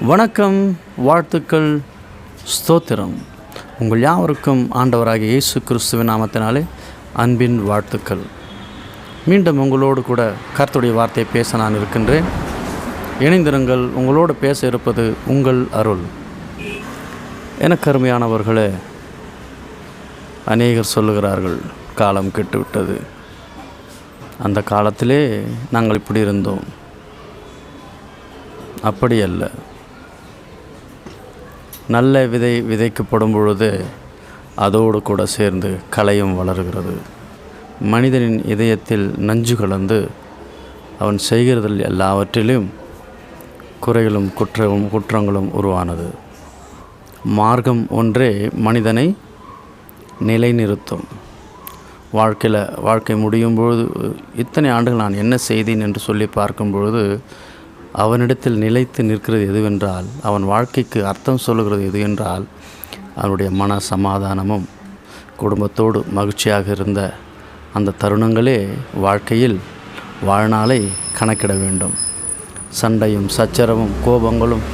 வணக்கம், வாழ்த்துக்கள், ஸ்தோத்திரம். உங்கள் யாவருக்கும் ஆண்டவராகிய இயேசு கிறிஸ்துவின் நாமத்தினாலே அன்பின் வாழ்த்துக்கள். மீண்டும் உங்களோடு கூட கர்த்தருடைய வார்த்தையை பேச நான் இருக்கின்றேன். இணைந்திருங்கள். உங்களோடு பேச இருப்பது உங்கள் அருள். எனக்கு அருமையானவர்களே, அநேகர் சொல்லுகிறார்கள் காலம் கெட்டுவிட்டது, அந்த காலத்திலே நாங்கள் இப்படி இருந்தோம். அப்படி அல்ல. நல்ல விதை விதைக்கப்படும் பொழுது அதோடு கூட சேர்ந்து களையும் வளர்கிறது. மனிதனின் இதயத்தில் நஞ்சு கலந்து அவன் செய்கிறதில் எல்லாவற்றிலும் குறைகளும் குற்றங்களும் உருவானது. மார்க்கம் ஒன்றே மனிதனை நிலைநிறுத்தும். வாழ்க்கை முடியும் பொழுது இத்தனை ஆண்டுகள் நான் என்ன செய்தேன் என்று சொல்லி பார்க்கும் பொழுது அவனிடத்தில் நிலைத்து நிற்கிறது எதுவென்றால், அவன் வாழ்க்கைக்கு அர்த்தம் சொல்லுகிறது எது என்றால், அவனுடைய மன சமாதானமும் குடும்பத்தோடு மகிழ்ச்சியாக இருந்த அந்த தருணங்களே வாழ்க்கையில் வாழ்நாளை கணக்கிட வேண்டும். சண்டையும் சச்சரவும் கோபங்களும்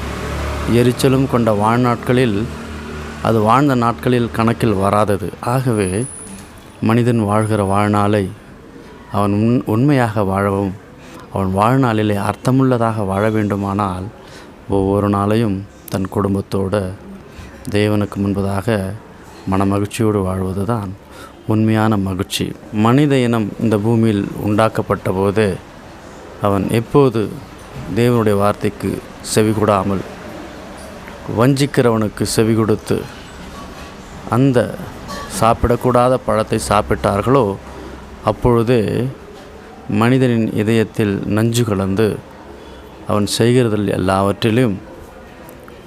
எரிச்சலும் கொண்ட வாழ்நாட்களில் அது வாழ்ந்த நாட்களில் கணக்கில் வராதது. ஆகவே மனிதன் வாழ்கிற வாழ்நாளை அவன் உண்மையாக வாழவும் அவன் வாழ்நாளிலே அர்த்தமுள்ளதாக வாழ வேண்டுமானால் ஒவ்வொரு நாளையும் தன் குடும்பத்தோடு தேவனுக்கு முன்பதாக மனமகிழ்ச்சியோடு வாழ்வது தான் உண்மையான மகிழ்ச்சி. மனித இனம் இந்த பூமியில் உண்டாக்கப்பட்ட போது அவன் எப்போது தேவனுடைய வார்த்தைக்கு செவி கொடாமல் வஞ்சிக்கிறவனுக்கு செவி கொடுத்து அந்த சாப்பிடக்கூடாத பழத்தை சாப்பிட்டார்களோ அப்பொழுதே மனிதனின் இதயத்தில் நஞ்சு கலந்து அவன் செய்கிறதில் எல்லாவற்றிலும்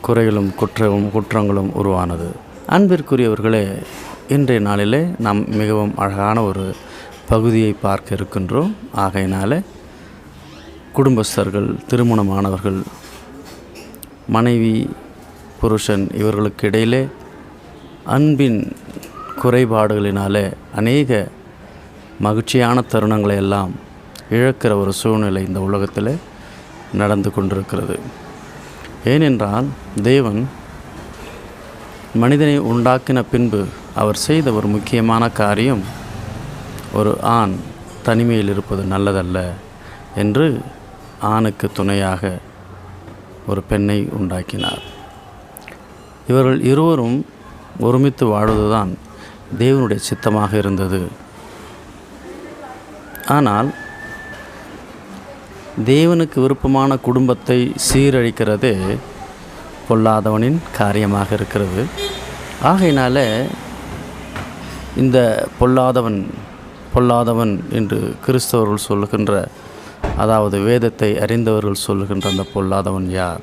குறைகளும் குற்றங்களும் உருவானது. அன்பிற்குரியவர்களே, இன்றைய நாளிலே நாம் மிகவும் அழகான ஒரு பகுதியை பார்க்க இருக்கின்றோம். ஆகையினால குடும்பஸ்தர்கள், திருமணமானவர்கள், மனைவி புருஷன் இவர்களுக்கு இடையிலே அன்பின் குறைபாடுகளினாலே அநேக மகிழ்ச்சியான தருணங்களை எல்லாம் இழக்கிற ஒரு சூழ்நிலை இந்த உலகத்தில் நடந்து கொண்டிருக்கிறது. ஏனென்றால் தேவன் மனிதனை உண்டாக்கின பின்பு அவர் செய்த ஒரு முக்கியமான காரியம், ஒரு ஆண் தனிமையில் இருப்பது நல்லதல்ல என்று ஆணுக்கு துணையாக ஒரு பெண்ணை உண்டாக்கினார். இவர்கள் இருவரும் ஒருமித்து வாழ்வதுதான் தேவனுடைய சித்தமாக இருந்தது. ஆனால் தேவனுக்கு விருப்பமான குடும்பத்தை சீரழிக்கிறதே பொல்லாதவனின் காரியமாக இருக்கிறது. ஆகையினால இந்த பொல்லாதவன் என்று கிறிஸ்தவர்கள் சொல்லுகின்ற, அதாவது வேதத்தை அறிந்தவர்கள் சொல்லுகின்ற அந்த பொல்லாதவன் யார்?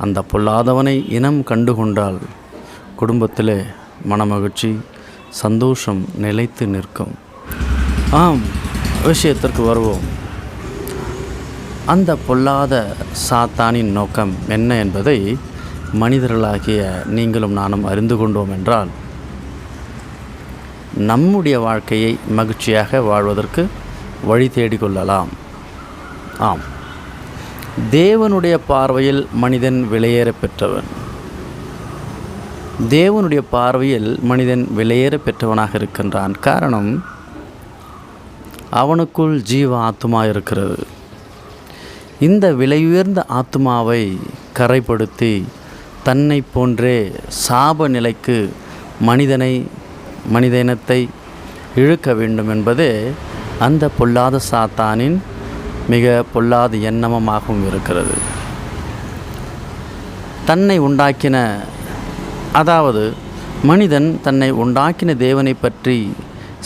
அந்த பொல்லாதவனை இனம் கண்டுகொண்டால் குடும்பத்திலே மனமகிழ்ச்சி, சந்தோஷம் நிலைத்து நிற்கும். ஆம், விஷயத்திற்கு வருவோம். அந்த பொல்லாத சாத்தானின் நோக்கம் என்ன என்பதை மனிதர்களாகிய நீங்களும் நானும் அறிந்து கொண்டோம் என்றால் நம்முடைய வாழ்க்கையை மகிழ்ச்சியாக வாழ்வதற்கு வழி தேடிக்கொள்ளலாம். ஆம், தேவனுடைய பார்வையில் மனிதன் விலையேற பெற்றவன். தேவனுடைய பார்வையில் மனிதன் விலையேற பெற்றவனாக இருக்கின்றான். காரணம், அவனுக்குள் ஜீவ ஆத்துமா இருக்கிறது. இந்த விலையுயர்ந்த ஆத்துமாவை கரைப்படுத்தி தன்னை போன்றே சாப நிலைக்கு மனித இனத்தை இழுக்க வேண்டும் என்பதே அந்த பொல்லாத சாத்தானின் மிக பொல்லாத எண்ணமாகவும் இருக்கிறது. தன்னை உண்டாக்கின, அதாவது மனிதன் தன்னை உண்டாக்கின தேவனை பற்றி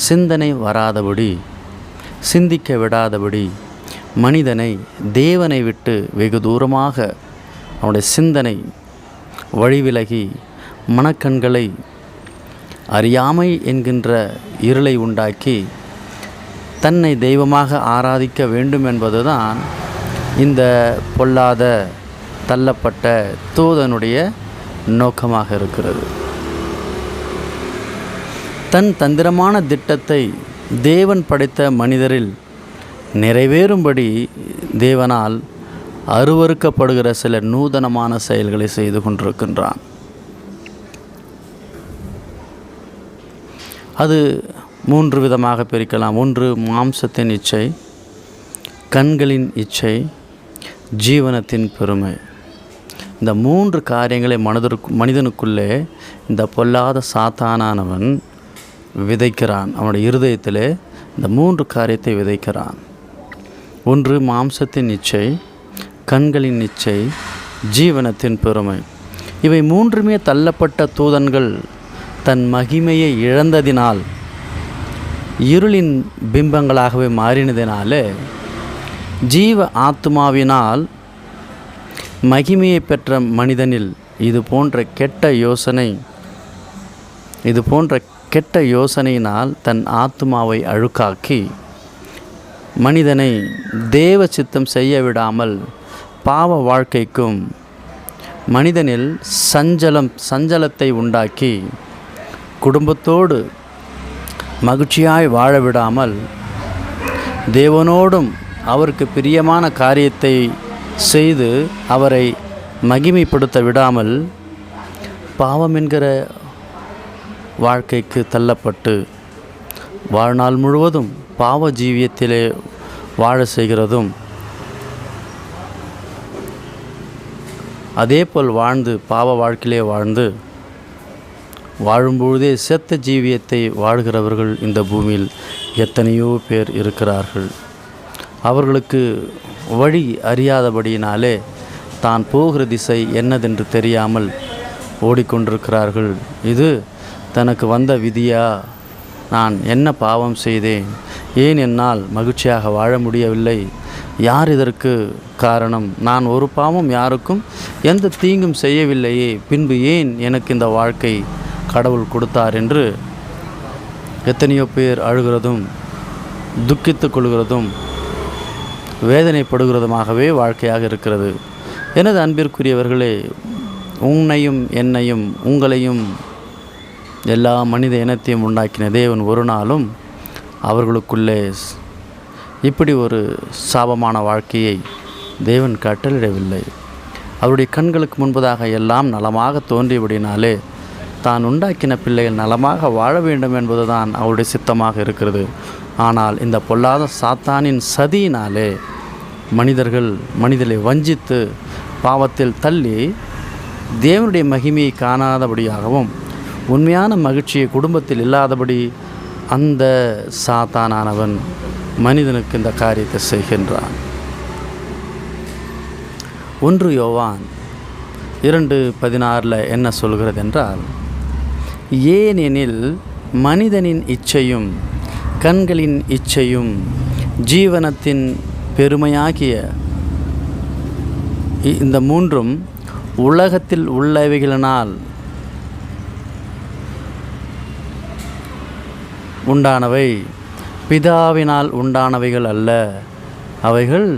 சிந்தனை வராதபடி, சிந்திக்க விடாதபடி மனிதனை தேவனை விட்டு வெகு தூரமாக அவனுடைய சிந்தனை வழிவிலகி மனக்கண்களை அறியாமை என்கின்ற இருளை உண்டாக்கி தன்னை தெய்வமாக ஆராதிக்க வேண்டும் என்பதுதான் இந்த பொல்லாத தள்ளப்பட்ட தூதனுடைய நோக்கமாக இருக்கிறது. தன் தந்திரமான திட்டத்தை தேவன் படைத்த மனிதரில் நிறைவேறும்படி தேவனால் அருவருக்கப்படுகிற சில நூதனமான செயல்களை செய்து கொண்டிருக்கின்றான். அது 3 விதமாக பிரிக்கலாம். 1 மாம்சத்தின் இச்சை, கண்களின் இச்சை, ஜீவனத்தின் பெருமை. இந்த 3 காரியங்களை மனிதனுக்குள்ளே இந்த பொல்லாத சாத்தானானவன் விதைக்கிறான். அவனுடைய இருதயத்திலே இந்த 3 காரியத்தை விதைக்கிறான். 1 மாம்சத்தின் இச்சை, கண்களின் இச்சை, ஜீவனத்தின் பெருமை. இவை 3மே தள்ளப்பட்ட தூதன்கள் தன் மகிமையை இழந்ததினால், இருளின் பிம்பங்களாகவே மாறினதினாலே, ஜீவ ஆத்மாவினால் மகிமையை பெற்ற மனிதனில் இது போன்ற கெட்ட யோசனையினால் தன் ஆத்மாவை அழுக்காக்கி மனிதனை தேவ சித்தம் செய்ய விடாமல் பாவ வாழ்க்கைக்கும் மனிதனில் சஞ்சலத்தை உண்டாக்கி குடும்பத்தோடு மகிழ்ச்சியாய் வாழ விடாமல் தேவனோடும் அவருக்கு பிரியமான காரியத்தை செய்து அவரை மகிமைப்படுத்த விடாமல் பாவம் என்கிற வாழ்க்கைக்கு தள்ளப்பட்டு வாழ்நாள் முழுவதும் பாவ ஜீவியத்திலே வாழ செய்கிறதும், அதேபோல் பாவ வாழ்க்கையிலே வாழும்பொழுதே செத்த ஜீவியத்தை வாழ்கிறவர்கள் இந்த பூமியில் எத்தனையோ பேர் இருக்கிறார்கள். அவர்களுக்கு வழி அறியாதபடியினாலே தான் போகிற திசை என்னதென்று தெரியாமல் ஓடிக்கொண்டிருக்கிறார்கள். இது தனக்கு வந்த விதியா? நான் என்ன பாவம் செய்தேன்? ஏன் என்னால் மகிழ்ச்சியாக வாழ முடியவில்லை? யார் இதற்கு காரணம்? நான் ஒரு பாவம் யாருக்கும் எந்த தீங்கும் செய்யவில்லையே, பின்பு ஏன் எனக்கு இந்த வாழ்க்கை கடவுள் கொடுத்தார் என்று எத்தனையோ பேர் அழுகிறதும் துக்கித்து கொள்கிறதும் வேதனைப்படுகிறதுமாகவே வாழ்க்கையாக இருக்கிறது. எனது அன்பிற்குரியவர்களே, உன்னையும் என்னையும் உங்களையும் எல்லா மனித இனத்தையும் உண்டாக்கின தேவன் ஒரு நாளும் அவர்களுக்குள்ளே இப்படி ஒரு சாபமான வாழ்க்கையை தேவன் கட்டளிடவில்லை. அவருடைய கண்களுக்கு முன்பதாக எல்லாம் நலமாக தோன்றியபடினாலே தான் உண்டாக்கின பிள்ளைகள் நலமாக வாழ வேண்டும் என்பதுதான் அவருடைய சித்தமாக இருக்கிறது. ஆனால் இந்த பொல்லாத சாத்தானின் சதியினாலே மனிதரை வஞ்சித்து பாவத்தில் தள்ளி தேவனுடைய மகிமையை காணாதபடியாகவும் உண்மையான மகிழ்ச்சியை குடும்பத்தில் இல்லாதபடி அந்த சாத்தானானவன் மனிதனுக்கு இந்த காரியத்தை செய்கின்றான். 1 யோவான் 2:16 என்ன சொல்கிறது என்றால், ஏனெனில் மனிதனின் இச்சையும் கண்களின் இச்சையும் ஜீவனத்தின் பெருமையாகிய இந்த 3ம் உலகத்தில் உள்ளவைகளினால் உண்டானவை, பிதாவினால் உண்டானவைகள் அல்ல. அவைகள்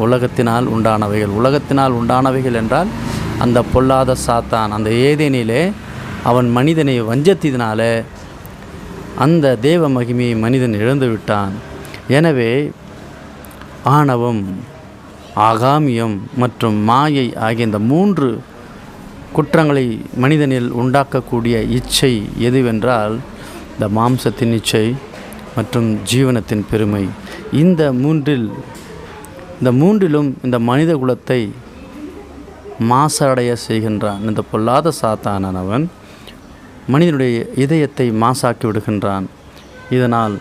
உலகத்தினால் உண்டானவைகள். உலகத்தினால் உண்டானவைகள் என்றால் அந்த பொல்லாத சாத்தான் அந்த ஏதேனிலே அவன் மனிதனை வஞ்சத்தினால அந்த தேவ மகிமையை மனிதன் இழந்து விட்டான். எனவே ஆணவம், ஆகாமியம் மற்றும் மாயை ஆகிய இந்த 3 குற்றங்களை மனிதனில் உண்டாக்கக்கூடிய இச்சை எதுவென்றால் இந்த மாம்சத்தின் இச்சை மற்றும் ஜீவனத்தின் பெருமை. இந்த மூன்றிலும் இந்த மனித குலத்தை மாசடைய செய்கின்றான். இந்த பொல்லாத சாத்தானவன் மனிதனுடைய இதயத்தை மாசாக்கி விடுகின்றான். இதனால்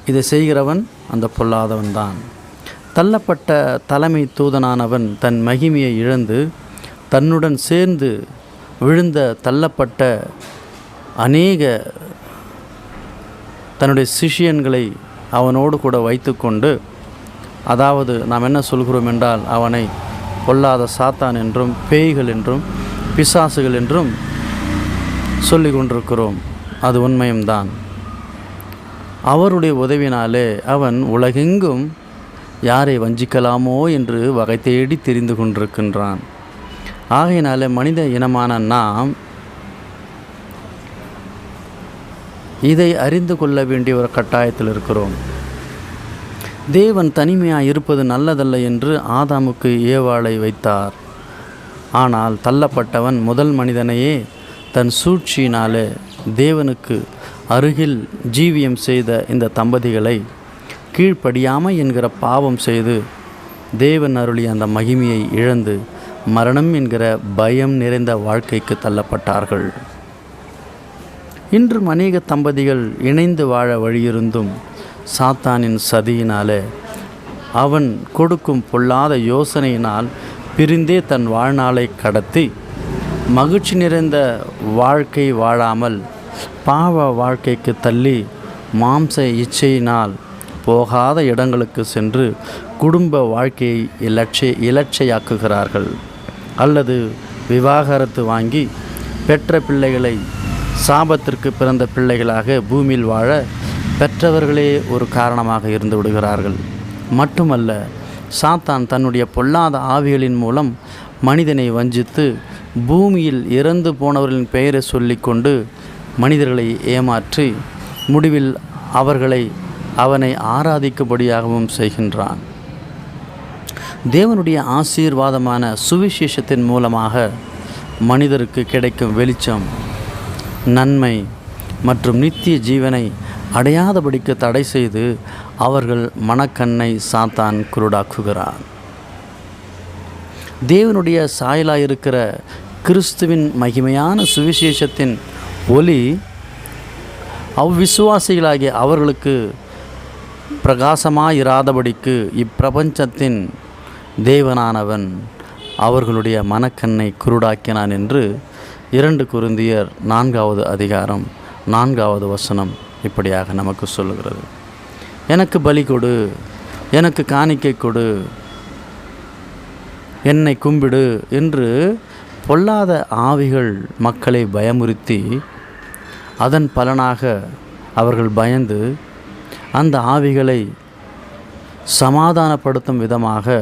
இதை செய்கிறவன் அந்த பொல்லாதவன் தான். தள்ளப்பட்ட தலைமை தூதனானவன் தன் மகிமையை இழந்து தன்னுடன் சேர்ந்து விழுந்த தள்ளப்பட்ட அநேக தன்னுடைய சிஷியன்களை அவனோடு கூட வைத்துக்கொண்டு, அதாவது நாம் என்ன சொல்கிறோம் என்றால் அவனை பொல்லாத சாத்தான் என்றும் பேய்கள் என்றும் பிசாசுகள் என்றும் சொல்லி கொண்டிருக்கிறோம். அது உண்மையும்தான். அவருடைய உதவினாலே அவன் உலகெங்கும் யாரை வஞ்சிக்கலாமோ என்று வகை தேடி தெரிந்து கொண்டிருக்கின்றான். ஆகையினாலே மனித இனமான நாம் இதை அறிந்து கொள்ள வேண்டிய ஒரு கட்டாயத்தில் இருக்கிறோம். தேவன் தனிமையாக இருப்பது நல்லதல்ல என்று ஆதாமுக்கு ஏவாளை வைத்தார். ஆனால் தள்ளப்பட்டவன் முதல் மனிதனையே தன் சூழ்ச்சியினாலே தேவனுக்கு அருகில் ஜீவியம் செய்த இந்த தம்பதிகளை கீழ்ப்படியாமை என்கிற பாவம் செய்து தேவன் அருளிய அந்த மகிமையை இழந்து மரணம் என்கிற பயம் நிறைந்த வாழ்க்கைக்கு தள்ளப்பட்டார்கள். இன்று அநேக தம்பதிகள் இணைந்து வாழ வழியிருந்தும் சாத்தானின் சதியினாலே அவன் கொடுக்கும் பொல்லாத யோசனையினால் பிரிந்தே தன் வாழ்நாளை கடத்தி மகிழ்ச்சி நிறைந்த வாழ்க்கை வாழாமல் பாவ வாழ்க்கைக்கு தள்ளி மாம்ச இச்சையினால் போகாத இடங்களுக்கு சென்று குடும்ப வாழ்க்கையை இலட்சையாக்குகிறார்கள். அல்லது விவாகரத்து வாங்கி பெற்ற பிள்ளைகளை சாபத்திற்கு பிறந்த பிள்ளைகளாக பூமியில் வாழ பெற்றவர்களே ஒரு காரணமாக இருந்து விடுகிறார்கள். மட்டுமல்ல, சாத்தான் தன்னுடைய பொல்லாத ஆவிகளின் மூலம் மனிதனை வஞ்சித்து பூமியில் இறந்து போனவர்களின் பெயரை சொல்லிக்கொண்டு மனிதர்களை ஏமாற்றி முடிவில் அவனை ஆராதிக்கும்படியாகவும் செய்கின்றான். தேவனுடைய ஆசீர்வாதமான சுவிசேஷத்தின் மூலமாக மனிதருக்கு கிடைக்கும் வெளிச்சம், நன்மை மற்றும் நித்திய ஜீவனை அடையாதபடிக்கு தடை செய்து அவர்கள் மனக்கண்ணை சாத்தான் குருடாக்குகிறான். தேவனுடைய சாயலாயிருக்கிற கிறிஸ்துவின் மகிமையான சுவிசேஷத்தின் ஒளி அவ்விசுவாசிகளாகிய அவர்களுக்கு பிரகாசமாயிராதபடிக்கு இப்பிரபஞ்சத்தின் தேவனானவன் அவர்களுடைய மனக்கண்ணை குருடாக்கினான் என்று 2 கொரிந்தியர் 4வது அதிகாரம் 4வது வசனம் இப்படியாக நமக்கு சொல்லுகிறது. எனக்கு பலி கொடு, எனக்கு காணிக்கை கொடு, என்னை கும்பிடு என்று பொல்லாத ஆவிகள் மக்களை பயமுறுத்தி அதன் பலனாக அவர்கள் பயந்து அந்த ஆவிகளை சமாதானப்படுத்தும் விதமாக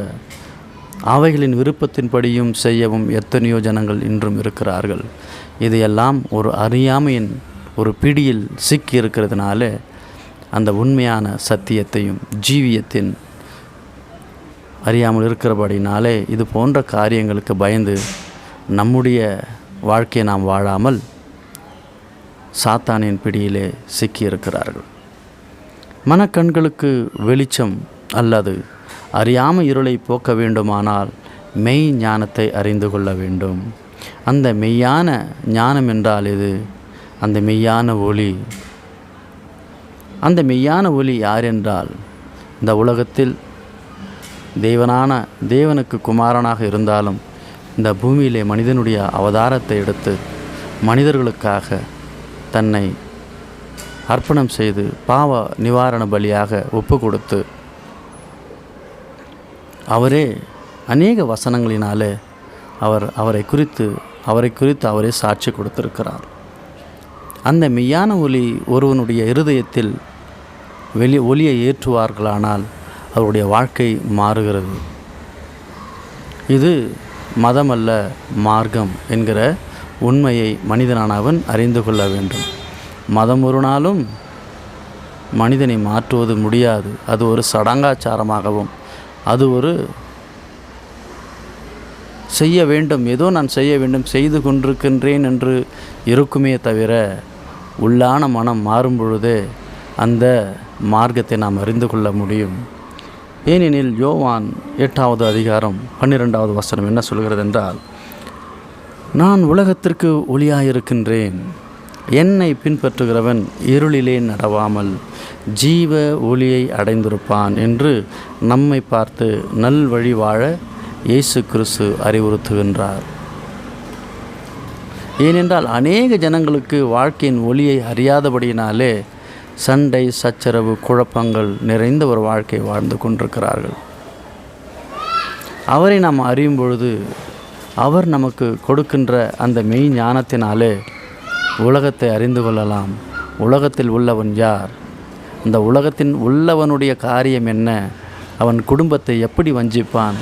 அவைகளின் விருப்பத்தின்படியும் செய்யவும் எத்தனையோ ஜனங்கள் இன்றும் இருக்கிறார்கள். இதையெல்லாம் ஒரு அறியாமையின் ஒரு பிடியில் சிக்கி இருக்கிறதுனால அந்த உண்மையான சத்தியத்தையும் ஜீவியத்தின் அறியாமல் இருக்கிறபடினாலே இது போன்ற காரியங்களுக்கு பயந்து நம்முடைய வாழ்க்கையை நாம் வாழாமல் சாத்தானின் பிடியிலே சிக்கியிருக்கிறார்கள். மனக்கண்களுக்கு வெளிச்சம் அல்லது அறியாமல் இருளை போக்க வேண்டுமானால் மெய் ஞானத்தை அறிந்து கொள்ள வேண்டும். அந்த மெய்யான ஞானம் என்றால் இது அந்த மெய்யான ஒளி. அந்த மெய்யான ஒளி யார் என்றால் இந்த உலகத்தில் தேவனுக்கு குமாரனாக இருந்தாலும் இந்த பூமியிலே மனிதனுடைய அவதாரத்தை எடுத்து மனிதர்களுக்காக தன்னை அர்ப்பணம் செய்து பாவ நிவாரண பலியாக ஒப்பு கொடுத்து அவரே அநேக வசனங்களினாலே அவரை குறித்து அவரே சாட்சி கொடுத்திருக்கிறார். அந்த மெய்யான ஒளி ஒருவனுடைய இருதயத்தில் ஒளியை ஏற்றுவார்களானால் அவருடைய வாழ்க்கை மாறுகிறது. இது மதமல்ல, மார்க்கம் என்கிற உண்மையை மனிதனானவன் அறிந்து கொள்ள வேண்டும். மதம் ஒரு நாளும் மனிதனை மாற்றுவது முடியாது. அது ஒரு சடங்காச்சாரமாகவும் அது ஒரு செய்ய வேண்டும், ஏதோ நான் செய்ய வேண்டும், செய்து கொண்டிருக்கின்றேன் என்று இருக்குமே தவிர உள்ளான மனம் மாறும் பொழுதே அந்த மார்க்கத்தை நாம் அறிந்து கொள்ள முடியும். ஏனெனில் யோவான் 8வது அதிகாரம் 12வது வசனம் என்ன சொல்கிறது என்றால், நான் உலகத்திற்கு ஒளியாயிருக்கின்றேன், என்னை பின்பற்றுகிறவன் இருளிலே நடவாமல் ஜீவ ஒளியை அடைந்திருப்பான் என்று நம்மை பார்த்து நல் வழி வாழ இயேசு கிறிஸ்து அறிவுறுத்துகின்றார். ஏனென்றால் அநேக ஜனங்களுக்கு வாழ்க்கையின் ஒளியை அறியாதபடியினாலே சண்டை, சச்சரவு, குழப்பங்கள் நிறைந்த ஒரு வாழ்க்கை வாழ்ந்து கொண்டிருக்கிறார்கள். அவரை நாம் அறியும் பொழுது அவர் நமக்கு கொடுக்கின்ற அந்த மெய் ஞானத்தினாலே உலகத்தை அறிந்து கொள்ளலாம். உலகத்தில் உள்ளவன் யார், இந்த உலகத்தின் உள்ளவனுடைய காரியம் என்ன, அவன் குடும்பத்தை எப்படி வஞ்சிப்பான்,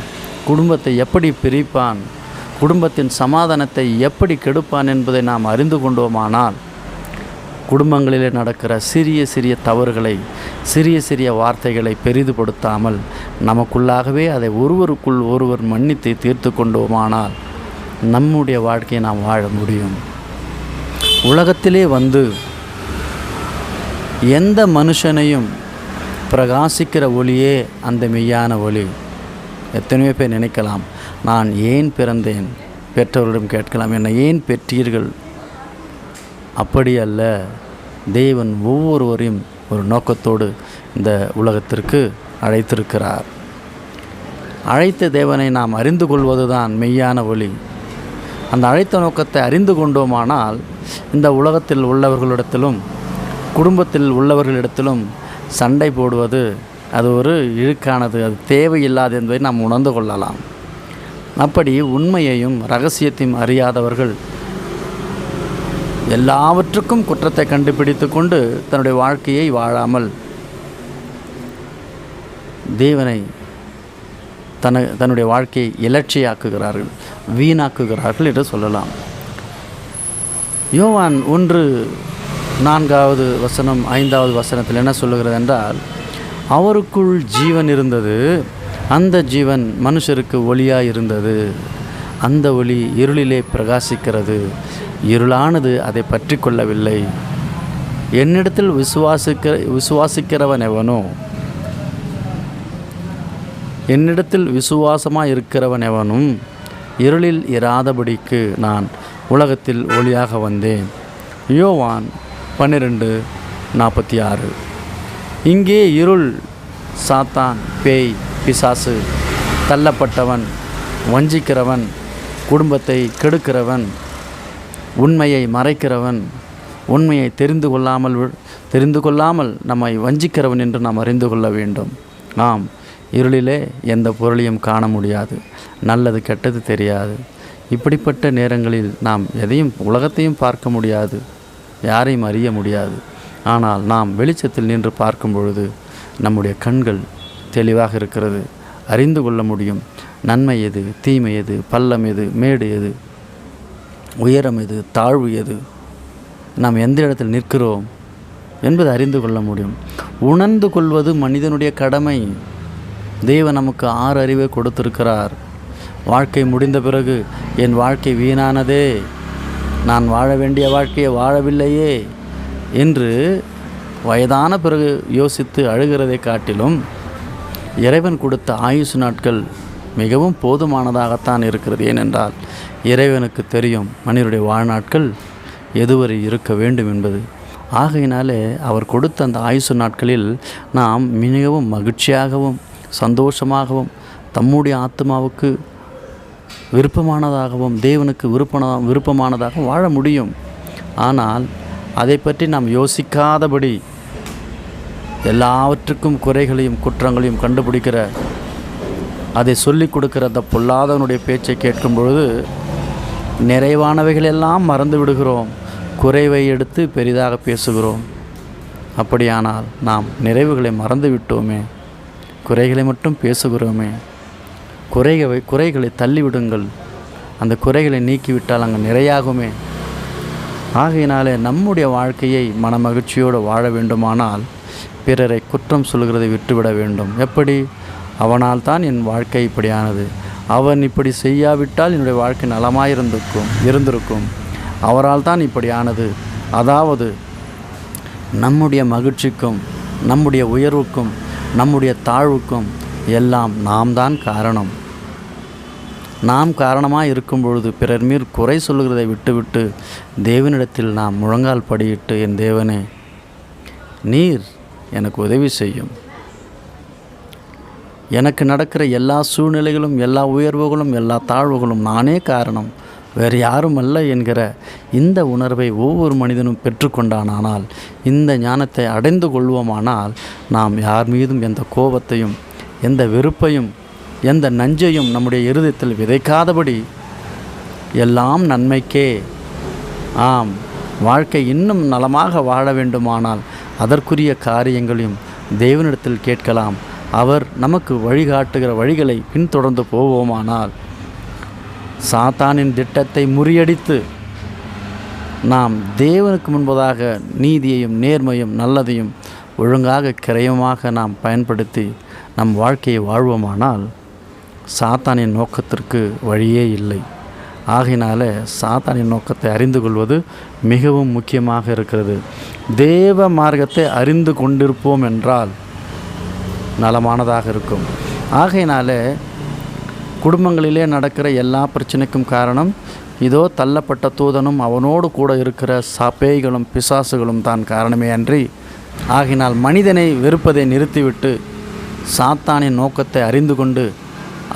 குடும்பத்தை எப்படி பிரிப்பான், குடும்பத்தின் சமாதானத்தை எப்படி கெடுப்பான் என்பதை நாம் அறிந்து கொண்டோமானால் குடும்பங்களிலே நடக்கிற சிறிய சிறிய தவறுகளை சிறிய சிறிய வார்த்தைகளை பெரிதுபடுத்தாமல் நமக்குள்ளாகவே அதை ஒருவருக்குள் ஒருவர் மன்னித்து தீர்த்து கொண்டோமானால் நம்முடைய வாழ்க்கையை நாம் வாழ முடியும். உலகத்திலே வந்து எந்த மனுஷனையும் பிரகாசிக்கிற ஒளியே அந்த மெய்யான ஒளி. எத்தனையோ பேர் நினைக்கலாம், நான் ஏன் பிறந்தேன்? பெற்றவர்களிடம் கேட்கலாம், என்னை ஏன் பெற்றீர்கள்? அப்படி அல்ல. தேவன் ஒவ்வொருவரையும் ஒரு நோக்கத்தோடு இந்த உலகத்திற்கு அழைத்திருக்கிறார். அழைத்த தேவனை நாம் அறிந்து கொள்வது தான் மெய்யான ஒளி. அந்த அழைத்த நோக்கத்தை அறிந்து கொண்டோமானால் இந்த உலகத்தில் உள்ளவர்களிடத்திலும் குடும்பத்தில் உள்ளவர்களிடத்திலும் சண்டை போடுவது அது ஒரு இழுக்கானது, அது தேவையில்லாது என்பதை நாம் உணர்ந்து கொள்ளலாம். அப்படி உண்மையையும் இரகசியத்தையும் அறியாதவர்கள் எல்லாவற்றுக்கும் குற்றத்தை கண்டுபிடித்து கொண்டு தன்னுடைய வாழ்க்கையை வாழாமல் தேவனை தன்னுடைய வாழ்க்கையை இலட்சியாக்குகிறார்கள், வீணாக்குகிறார்கள் என்று சொல்லலாம். யோவான் 1:4 5 வசனத்தில் என்ன சொல்லுகிறது என்றால், அவருக்குள் ஜீவன் இருந்தது, அந்த ஜீவன் மனுஷருக்கு ஒளியாய் இருந்தது, அந்த ஒளி இருளிலே பிரகாசிக்கிறது, இருளானது அதை பற்றி கொள்ளவில்லை. என்னிடத்தில் விசுவாசிக்கிறவன் எவனோ, என்னிடத்தில் விசுவாசமாக இருக்கிறவன் எவனும் இருளில் இராதபடிக்கு நான் உலகத்தில் ஒளியாக வந்தேன். யோவான் 12:46. இங்கே இருள், சாத்தான், பேய், பிசாசு, தள்ளப்பட்டவன், வஞ்சிக்கிறவன், குடும்பத்தை கெடுக்கிறவன், உண்மையை மறைக்கிறவன், உண்மையை தெரிந்து கொள்ளாமல் நம்மை வஞ்சிக்கிறவன் என்று நாம் அறிந்து கொள்ள வேண்டும். ஆம், இருளிலே எந்த பொருளையும் காண முடியாது, நல்லது கெட்டது தெரியாது. இப்படிப்பட்ட நேரங்களில் நாம் எதையும் உலகத்தையும் பார்க்க முடியாது, யாரையும் அறிய முடியாது. ஆனால் நாம் வெளிச்சத்தில் நின்று பார்க்கும் பொழுது நம்முடைய கண்கள் தெளிவாக இருக்கிறது, அறிந்து கொள்ள முடியும். நன்மை எது, தீமை எது, பள்ளம் எது, மேடு எது, உயரம் எது, தாழ்வு எது, நாம் எந்த இடத்தில் நிற்கிறோம் என்பதை அறிந்து கொள்ள முடியும். உணர்ந்து கொள்வது மனிதனுடைய கடமை. தேவன் நமக்கு 6 அறிவை கொடுத்திருக்கிறார். வாழ்க்கை முடிந்த பிறகு என் வாழ்க்கை வீணானதே, நான் வாழ வேண்டிய வாழ்க்கையை வாழவில்லையே என்று வயதான பிறகு யோசித்து அழுகிறதை காட்டிலும் இறைவன் கொடுத்த ஆயுசு நாட்கள் மிகவும் போதுமானதாகத்தான் இருக்கிறது. ஏனென்றால் இறைவனுக்கு தெரியும் மனிதனுடைய வாழ்நாட்கள் எதுவரை இருக்க வேண்டும் என்பது. ஆகையினாலே அவர் கொடுத்த அந்த ஆயுசு நாட்களில் நாம் மிகவும் மகிழ்ச்சியாகவும் சந்தோஷமாகவும் தம்முடைய ஆத்மாவுக்கு விருப்பமானதாகவும் தேவனுக்கு விருப்பமானதாகவும் வாழ முடியும். ஆனால் அதை பற்றி நாம் யோசிக்காதபடி எல்லாவற்றுக்கும் குறைகளையும் குற்றங்களையும் கண்டுபிடிக்கிற, அதை சொல்லிக் கொடுக்கிற அந்த பொல்லாதவனுடைய பேச்சை கேட்கும் பொழுது நிறைவானவைகளெல்லாம் மறந்து விடுகிறோம், குறைவை எடுத்து பெரிதாக பேசுகிறோம். அப்படியானால் நாம் நிறைவுகளை மறந்து விட்டோமே, குறைகளை மட்டும் பேசுகிறோமே. குறைகளை தள்ளிவிடுங்கள், அந்த குறைகளை நீக்கிவிட்டால் அங்கே நிறையாகுமே. ஆகையினாலே நம்முடைய வாழ்க்கையை மனமகிழ்ச்சியோடு வாழ வேண்டுமானால் பிறரை குற்றம் சொல்கிறதை விட்டுவிட வேண்டும். எப்படி? அவனால் தான் என் வாழ்க்கை இப்படியானது, அவன் இப்படி செய்யாவிட்டால் என்னுடைய வாழ்க்கை இருந்திருக்கும், அவரால் தான் இப்படியானது. அதாவது நம்முடைய மகிழ்ச்சிக்கும் நம்முடைய உயர்வுக்கும் நம்முடைய தாழ்வுக்கும் எல்லாம் நாம் தான் காரணம். நாம் காரணமாக இருக்கும் பொழுது பிறர் மீது குறை சொல்லுகிறதை விட்டுவிட்டு தேவனிடத்தில் நாம் முழங்கால் படியிட்டு, என் தேவனே, நீர் எனக்கு உதவி செய்யும், எனக்கு நடக்கிற எல்லா சூழ்நிலைகளும் எல்லா உயர்வுகளும் எல்லா தாழ்வுகளும் நானே காரணம், வேறு யாரும் அல்ல என்கிற இந்த உணர்வை ஒவ்வொரு மனிதனும் பெற்றுக்கொண்டானால், இந்த ஞானத்தை அடைந்து கொள்வோமானால், நாம் யார் மீதும் எந்த கோபத்தையும் எந்த வெறுப்பையும் எந்த நஞ்சையும் நம்முடைய இருதயத்தில் விதைக்காதபடி எல்லாம் நன்மைக்கே. ஆம், வாழ்க்கை இன்னும் நலமாக வாழ வேண்டுமானால் அதற்குரிய காரியங்களையும் தேவனிடத்தில் கேட்கலாம். அவர் நமக்கு வழிகாட்டுகிற வழிகளை பின்தொடர்ந்து போவோமானால் சாத்தானின் திட்டத்தை முறியடித்து நாம் தேவனுக்கு முன்பதாக நீதியையும் நேர்மையும் நல்லதையும் ஒழுங்காக கிரயமாக நாம் பயன்படுத்தி நம் வாழ்க்கையை வாழ்வோமானால் சாத்தானின் நோக்கத்திற்கு வழியே இல்லை. ஆகையினால சாத்தானின் நோக்கத்தை அறிந்து கொள்வது மிகவும் முக்கியமாக இருக்கிறது. தேவ மார்க்கத்தை அறிந்து கொண்டிருப்போம் என்றால் நலமானதாக இருக்கும். ஆகையினால குடும்பங்களிலே நடக்கிற எல்லா பிரச்சனைக்கும் காரணம் இதோ தள்ளப்பட்ட தூதனும் அவனோடு கூட இருக்கிற பேய்களும் பிசாசுகளும் தான் காரணமே அன்றி, ஆகினால் மனிதனை வெறுப்பதை நிறுத்திவிட்டு சாத்தானின் நோக்கத்தை அறிந்து கொண்டு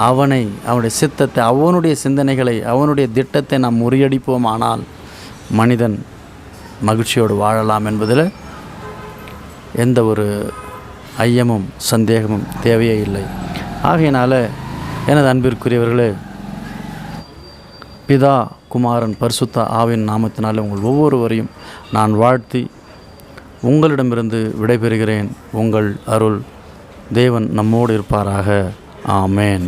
அவனுடைய சித்தத்தை, அவனுடைய சிந்தனைகளை, அவனுடைய திட்டத்தை நாம் முறியடிப்போமானால் மனிதன் மகிழ்ச்சியோடு வாழலாம் என்பதில் எந்த ஒரு ஐயமும் சந்தேகமும் தேவையே இல்லை. ஆகையினால் எனது அன்பிற்குரியவர்களே, பிதா குமாரன் பரிசுத்த ஆவின் நாமத்தினாலே உங்கள் ஒவ்வொருவரையும் நான் வாழ்த்தி உங்களிடமிருந்து விடைபெறுகிறேன். உங்கள் அருள் தேவன் நம்மோடு இருப்பாராக. ஆமேன்.